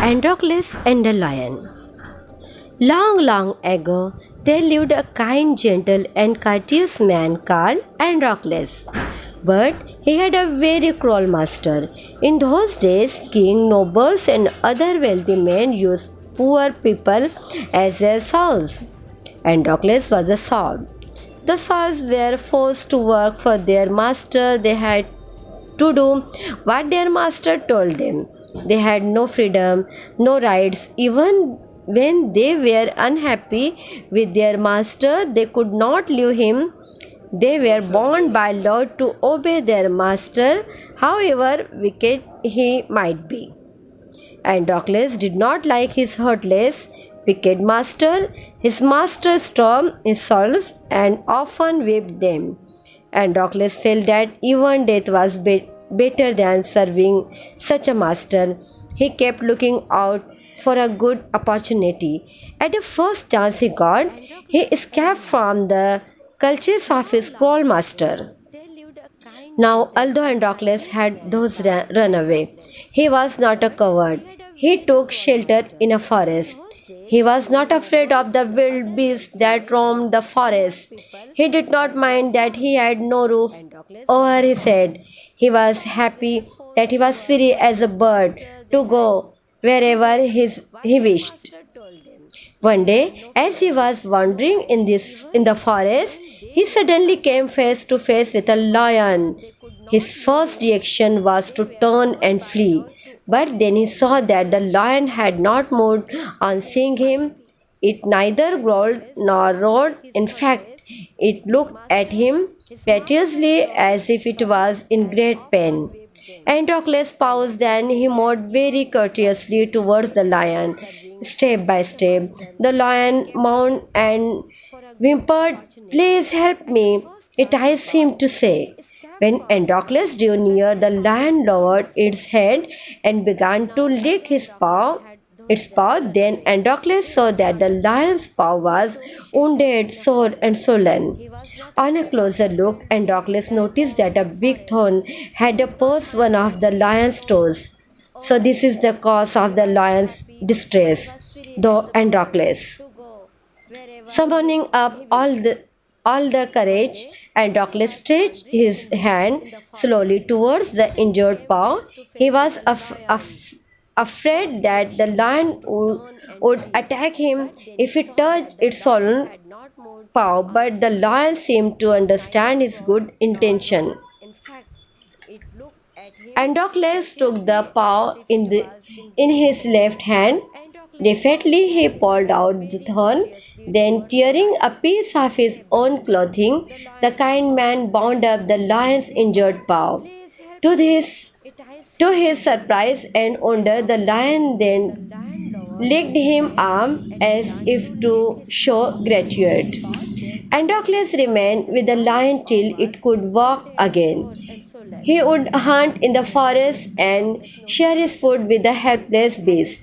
Androcles and the Lion. Long, long ago, there lived a kind, gentle, and courteous man called Androcles. But he had a very cruel master. In those days, king, nobles, and other wealthy men used poor people as their slaves. Androcles was a slave. The slaves were forced to work for their master. They had to do what their master told them. They had no freedom, no rights. Even when they were unhappy with their master, they could not leave him. They were bound by law to obey their master, however wicked he might be. Androcles did not like his heartless, wicked master. His master stormed his souls and often whipped them. Androcles felt that even death was better than serving such a master. He kept looking out for a good opportunity. At the first chance he got, he escaped from the clutches of his cruel master. Now, although Androcles had thus run away, he was not a coward. He took shelter in a forest. He was not afraid of the wild beasts that roamed the forest. He did not mind that he had no roof over his head. He was happy that he was free as a bird to go wherever he wished. One day, as he was wandering in the forest, he suddenly came face to face with a lion. His first reaction was to turn and flee, but then he saw that the lion had not moved on seeing him. It neither growled nor roared. In fact, it looked at him piteously as if it was in great pain. Androcles paused, then he moved very courteously towards the lion. Step by step, the lion moaned and whimpered, "Please help me," it I seemed to say. When Androcles drew near, the lion lowered its head and began to lick its paw. Then Androcles saw that the lion's paw was wounded, sore, and swollen. On a closer look, Androcles noticed that a big thorn had pierced one of the lion's toes. So this is the cause of the lion's distress. Though Androcles, summoning up all the courage, Androcles stretched his hand slowly towards the injured paw. He was afraid that the lion would attack him if he touched its swollen paw, but the lion seemed to understand his good intention. Androcles took the paw in his left hand. Defiantly, he pulled out the thorn. Then, tearing a piece of his own clothing, the kind man bound up the lion's injured paw. To his, to his surprise and wonder, the lion then licked him arm as if to show gratitude. Androcles remained with the lion till it could walk again. He would hunt in the forest and share his food with the helpless beast.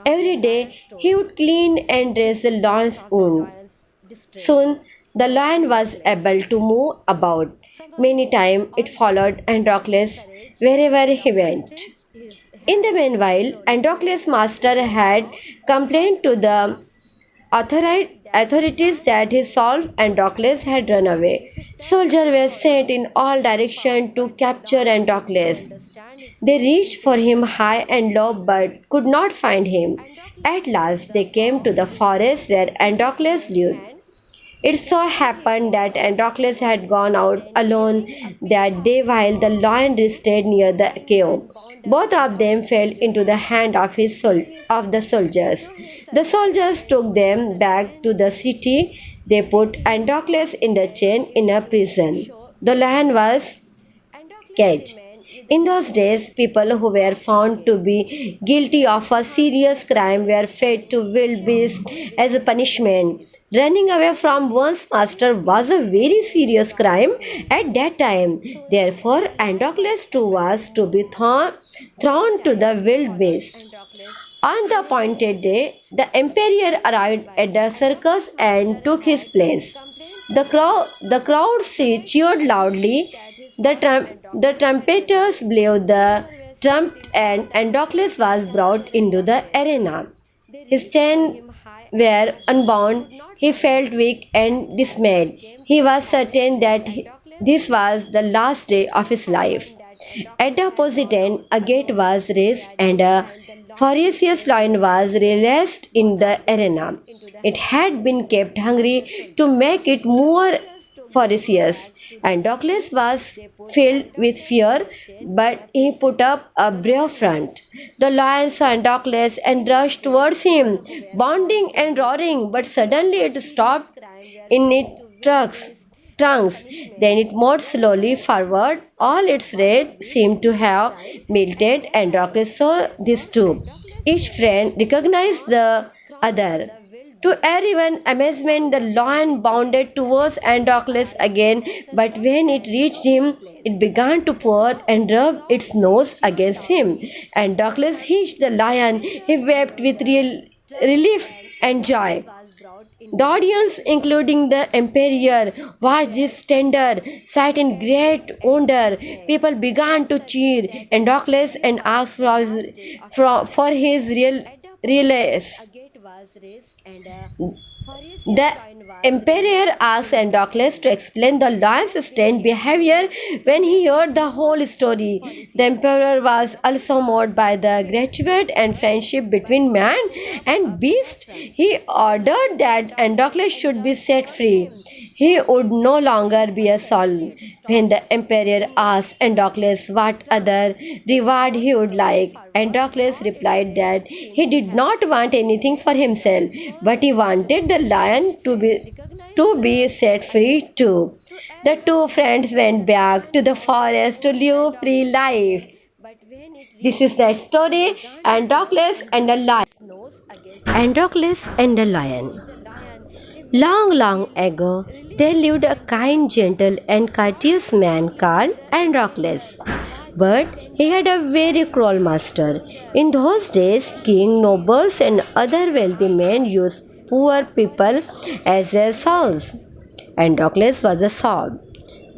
Every day he would clean and dress the lion's wound. Soon the lion was able to move about. Many times it followed Androcles wherever he went. In the meanwhile, Androcles' master had complained to the authorities that his son Androcles had run away. Soldiers were sent in all directions to capture Androcles. They reached for him high and low but could not find him. At last they came to the forest where Androcles lived. It so happened that Androcles had gone out alone that day while the lion rested near the cave. Both of them fell into the hand of the soldiers. The soldiers took them back to the city. They put Androcles in the chain in a prison. The lion was caged. In those days, people who were found to be guilty of a serious crime were fed to wild beasts as a punishment. Running away from one's master was a very serious crime at that time. Therefore, Androcles too was to be thrown to the wild beast. On the appointed day, the emperor arrived at the circus and took his place. The crowd cheered loudly. The trumpeters blew the trumped and Androcles was brought into the arena. His chains were unbound. He felt weak and dismayed. He was certain that this was the last day of his life. At the opposite end, a gate was raised and a ferocious lion was released in the arena. It had been kept hungry to make it more ferocious, and Douglas was filled with fear, but he put up a brave front. The lion saw Douglas and rushed towards him, bounding and roaring, but suddenly it stopped in its trunks. Then it moved slowly forward. All its rage seemed to have melted, and Douglas saw this too. Each friend recognized the other. To everyone's amazement, the lion bounded towards Androcles again, but when it reached him, it began to purr and rub its nose against him. Androcles hissed the lion. He wept with real relief and joy. The audience, including the emperor, watched this tender sight in great wonder. People began to cheer Androcles and ask for his release. The emperor asked Androcles to explain the lion's strange behavior. When he heard the whole story, the emperor was also moved by the gratitude and friendship between man and beast. He ordered that Androcles should be set free. He would no longer be a soul. When the emperor asked Androcles what other reward he would like, Androcles replied that he did not want anything for himself, but he wanted the lion to be set free too. The two friends went back to the forest to live free life. This is the story Androcles and the lion. Androcles and the lion. Long, long ago, there lived a kind, gentle, and courteous man called Androcles. But he had a very cruel master. In those days, king, nobles, and other wealthy men used poor people as their souls. Androcles was a soul.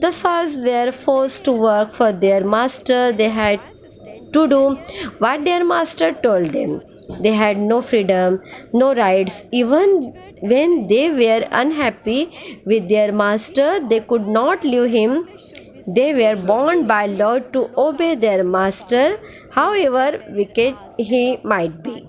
The souls were forced to work for their master. They had to do what their master told them. They had no freedom, no rights. Even when they were unhappy with their master, they could not leave him. They were bound by law to obey their master, however wicked he might be.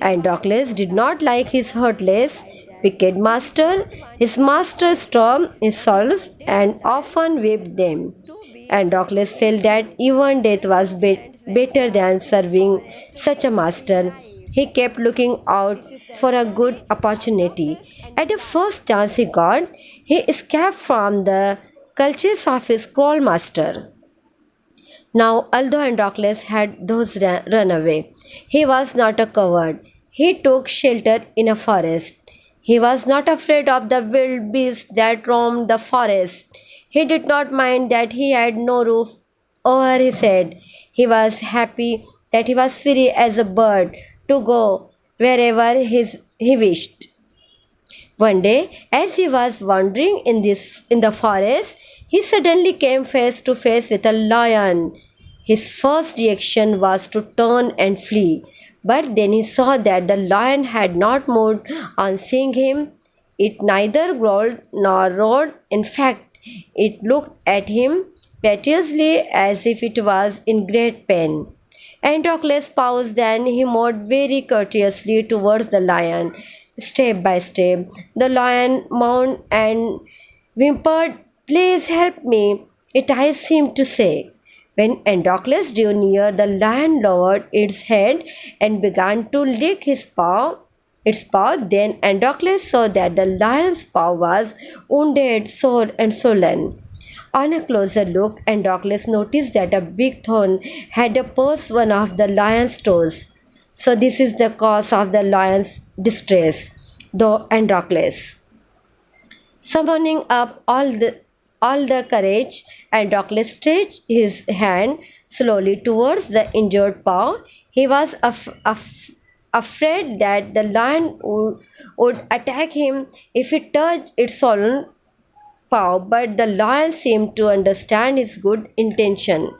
And Androcles did not like his heartless, wicked master. His master stormed his souls and often whipped them. And Androcles felt that even death was better than serving such a master. He kept looking out for a good opportunity. At the first chance he got, he escaped from the clutches of his cruel master. Now, although Androcles had thus run away, he was not a coward. He took shelter in a forest. He was not afraid of the wild beasts that roamed the forest. He did not mind that he had no roof over his head. He was happy that he was free as a bird to go wherever he wished. One day, as he was wandering in the forest, he suddenly came face to face with a lion. His first reaction was to turn and flee, but then he saw that the lion had not moved on seeing him. It neither growled nor roared. In fact, it looked at him piteously as if it was in great pain. Androcles paused, then he moved very courteously towards the lion. Step by step, the lion moaned and whimpered, "Please help me," its eyes seemed to say. When Androcles drew near, the lion lowered its head and began to lick its paw. Then Androcles saw that the lion's paw was wounded, sore, and swollen. On a closer look, Androcles noticed that a big thorn had pierced one of the lion's toes. So this is the cause of the lion's distress. Though Androcles, summoning up all the courage, Androcles stretched his hand slowly towards the injured paw. He was afraid that the lion would attack him if he touched its swollen paw, but the lion seemed to understand his good intention.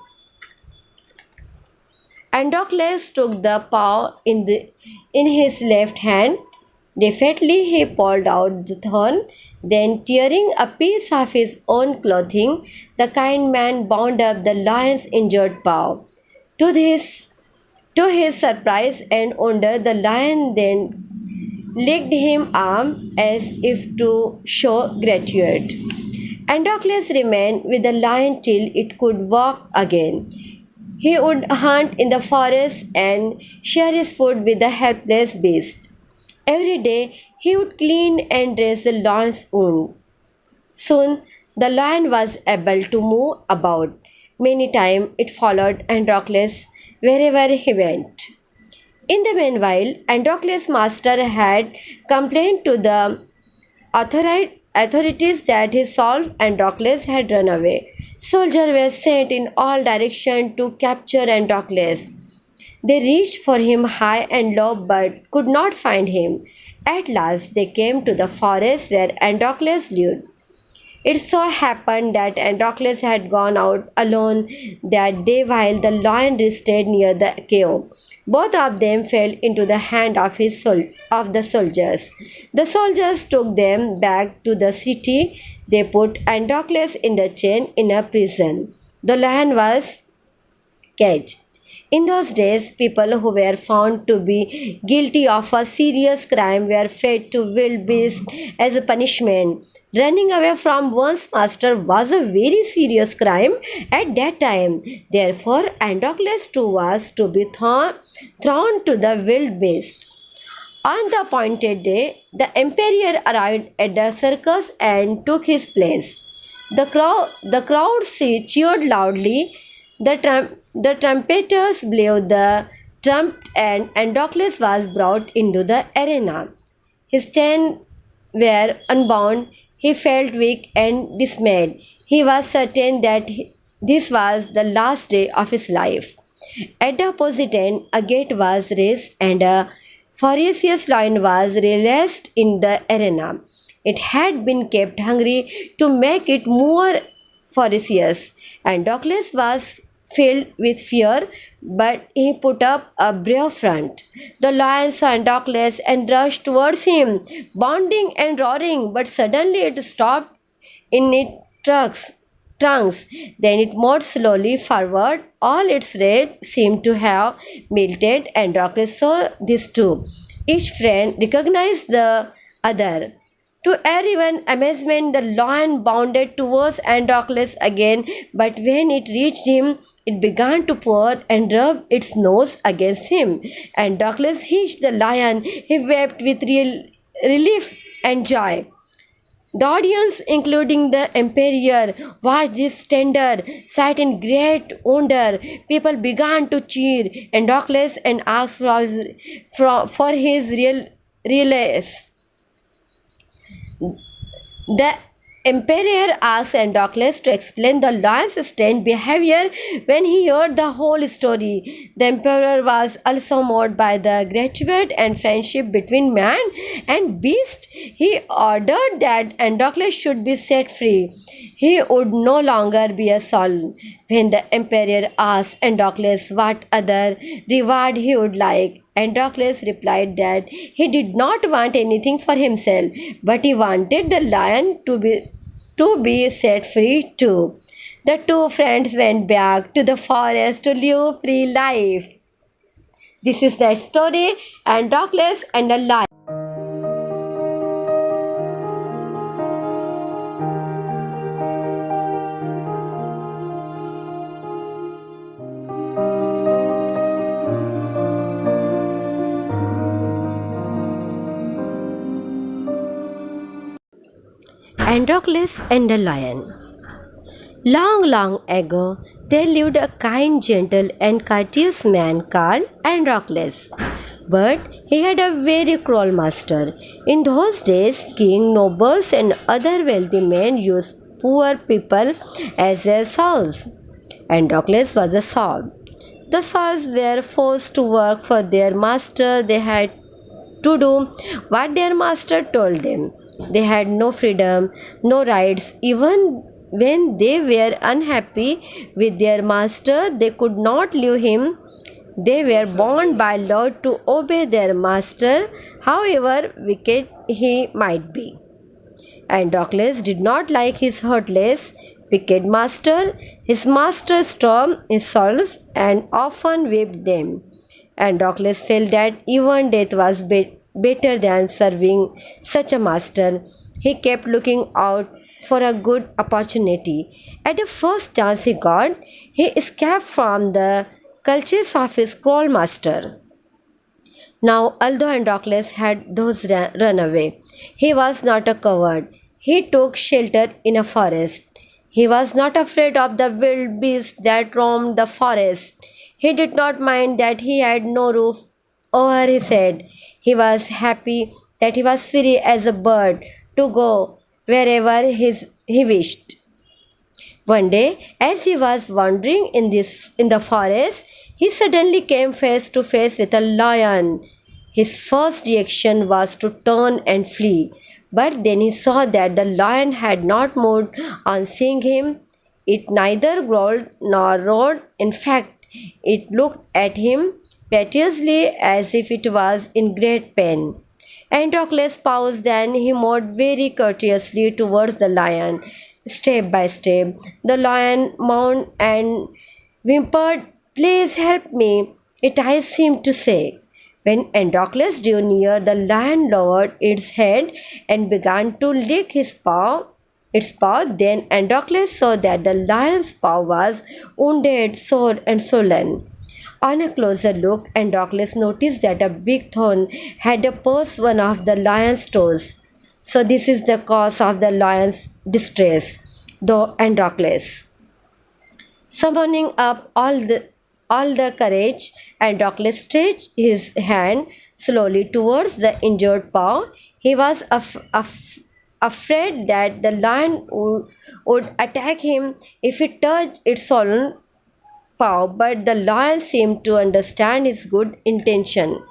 Androcles took the paw in his left hand. Deftly he pulled out the thorn, then tearing a piece of his own clothing, the kind man bound up the lion's injured paw. To his to his surprise and wonder, the lion then licked him arm as if to show gratitude. Androcles remained with the lion till it could walk again. He would hunt in the forest and share his food with the helpless beast. Every day he would clean and dress the lion's wound. Soon the lion was able to move about. Many times it followed Androcles wherever he went. In the meanwhile, Androcles' master had complained to the authorities that his son Androcles had run away. Soldiers were sent in all directions to capture Androcles. They reached for him high and low but could not find him. At last they came to the forest where Androcles lived. It so happened that Androcles had gone out alone that day while the lion rested near the cave. Both of them fell into the hand of the soldiers. The soldiers took them back to the city. They put Androcles in the chain in a prison. The lion was caged. In those days, people who were found to be guilty of a serious crime were fed to wild beasts as a punishment. Running away from one's master was a very serious crime at that time. Therefore, Androcles too was to be thrown to the wild beast. On the appointed day, the emperor arrived at the circus and took his place. The crowd cheered loudly. The trumpeters blew the trumpet, and Androcles was brought into the arena. His chains were unbound. He felt weak and dismayed. He was certain that this was the last day of his life. At the opposite end, a gate was raised, and a ferocious lion was released in the arena. It had been kept hungry to make it more ferocious. Androcles was filled with fear, but he put up a brave front. The lion saw Androcles and rushed towards him, bounding and roaring, but suddenly it stopped in its trunks. Then it moved slowly forward. All its rage seemed to have melted. Androcles saw this too. Each friend recognized the other. To everyone's amazement, the lion bounded towards Androcles again, but when it reached him, it began to purr and rub its nose against him. Androcles hissed the lion. He wept with real relief and joy. The audience, including the emperor, watched this tender sight in great wonder. People began to cheer Androcles and ask for his release. The emperor asked Androcles to explain the lion's strange behavior. When he heard the whole story, the emperor was also moved by the gratitude and friendship between man and beast. He ordered that Androcles should be set free. He would no longer be a Saul. When the emperor asked Androcles what other reward he would like, Androcles replied that he did not want anything for himself, but he wanted the lion to be set free too. The two friends went back to the forest to live free life. This is the story, Androcles and the lion. Androcles and the lion. Long, long ago, there lived a kind, gentle, and courteous man called Androcles. But he had a very cruel master. In those days, kings, nobles, and other wealthy men used poor people as their slaves. Androcles was a slave. The slaves were forced to work for their master. They had to do what their master told them. They had no freedom, no rights. Even when they were unhappy with their master, they could not leave him. They were bound by law to obey their master, however wicked he might be. Androcles did not like his heartless, wicked master. His master stormed his souls and often whipped them. Androcles felt that even death was better than serving such a master. He kept looking out for a good opportunity. At the first chance he got, he escaped from the clutches of his cruel master. Now, although Androcles had thus run away, he was not a coward. He took shelter in a forest. He was not afraid of the wild beasts that roamed the forest. He did not mind that he had no roof over his head. He was happy that he was free as a bird to go wherever he wished. One day, as he was wandering in the forest, he suddenly came face to face with a lion. His first reaction was to turn and flee, but then he saw that the lion had not moved on seeing him. It neither growled nor roared. In fact, it looked at him piteously as if it was in great pain. Androcles paused, then he moved very courteously towards the lion. Step by step, the lion moaned and whimpered, "Please help me," its eyes seemed to say. When Androcles drew near, the lion lowered its head and began to lick its paw. Then Androcles saw that the lion's paw was wounded, sore, and swollen. On a closer look, Androcles noticed that a big thorn had pierced one of the lion's toes. So this is the cause of the lion's distress. Though Androcles, summoning up all the courage, Androcles stretched his hand slowly towards the injured paw. He was afraid that the lion would attack him if he touched its swollen paw, but the lion seemed to understand his good intention.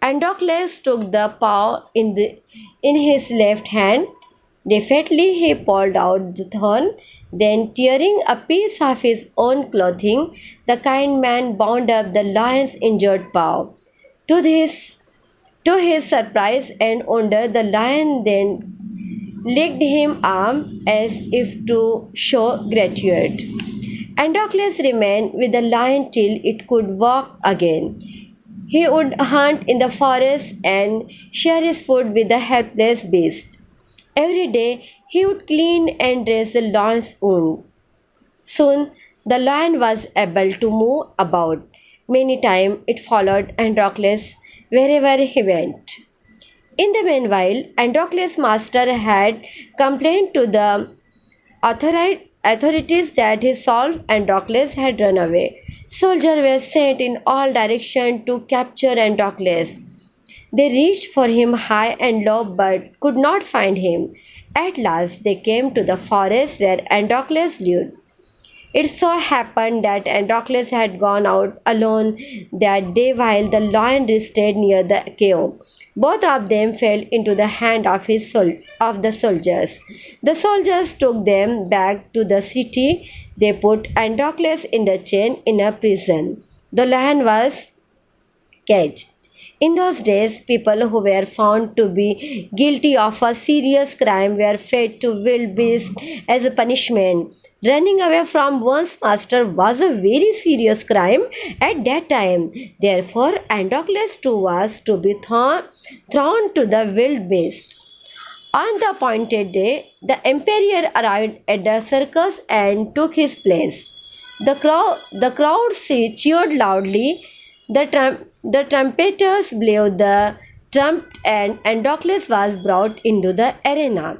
Androcles took the paw in his left hand. Deftly he pulled out the thorn, then tearing a piece of his own clothing, the kind man bound up the lion's injured paw. To his, to his surprise and wonder, the lion then licked him arm as if to show gratitude. Androcles remained with the lion till it could walk again. He would hunt in the forest and share his food with the helpless beast. Every day he would clean and dress the lion's wound. Soon the lion was able to move about. Many times it followed Androcles wherever he went. In the meanwhile, Androcles' master had complained to the authorities that his son Androcles had run away. Soldiers were sent in all directions to capture Androcles. They reached for him high and low but could not find him. At last they came to the forest where Androcles lived. It so happened that Androcles had gone out alone that day while the lion stayed near the cave. Both of them fell into the hand of the soldiers. The soldiers took them back to the city. They put Androcles in the chain in a prison. The lion was caged. In those days, people who were found to be guilty of a serious crime were fed to wild beasts as a punishment. Running away from one's master was a very serious crime at that time. Therefore, Androcles too was to be thrown to the wild beast. On the appointed day, the emperor arrived at the circus and took his place. The crowd cheered loudly. The trumpeters blew the trumpet and Androcles was brought into the arena.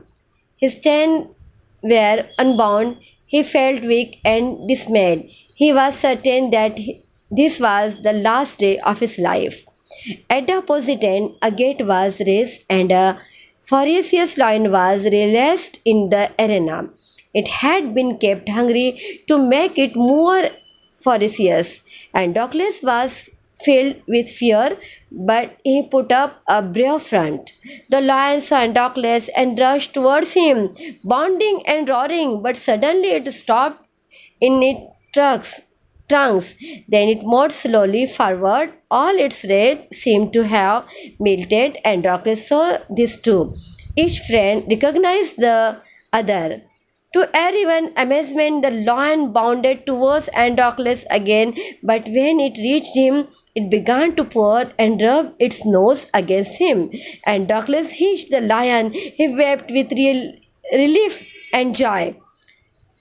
His chains were unbound. He felt weak and dismayed. He was certain that this was the last day of his life. At the opposite end, a gate was raised and a ferocious lion was released in the arena. It had been kept hungry to make it more ferocious. Androcles was filled with fear, but he put up a brave front. The lion saw Androcles and rushed towards him, bounding and roaring, but suddenly it stopped in its trunks. Then it moved slowly forward. All its rage seemed to have melted, and Androcles saw this too. Each friend recognized the other. To everyone's amazement, the lion bounded towards Androcles again, but when it reached him, it began to purr and rub its nose against him. Androcles hissed the lion. He wept with real relief and joy.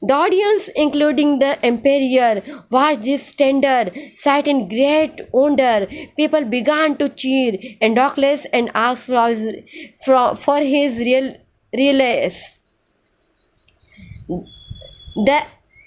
The audience, including the emperor, watched this tender sight in great wonder. People began to cheer Androcles and ask for his release. The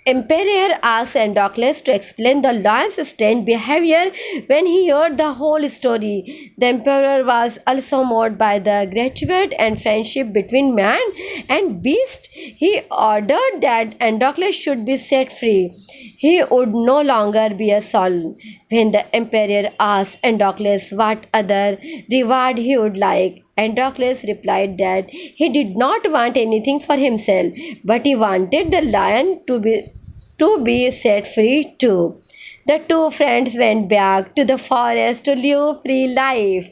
emperor asked Androcles to explain the lion's strange behavior. When he heard the whole story, the emperor was also moved by the gratitude and friendship between man and beast. He ordered that Androcles should be set free. He would no longer be a Solon. When the emperor asked Androcles what other reward he would like, Androcles replied that he did not want anything for himself, but he wanted the lion to be set free too. The two friends went back to the forest to live free life.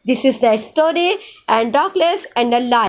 This is the story, Androcles and the lion.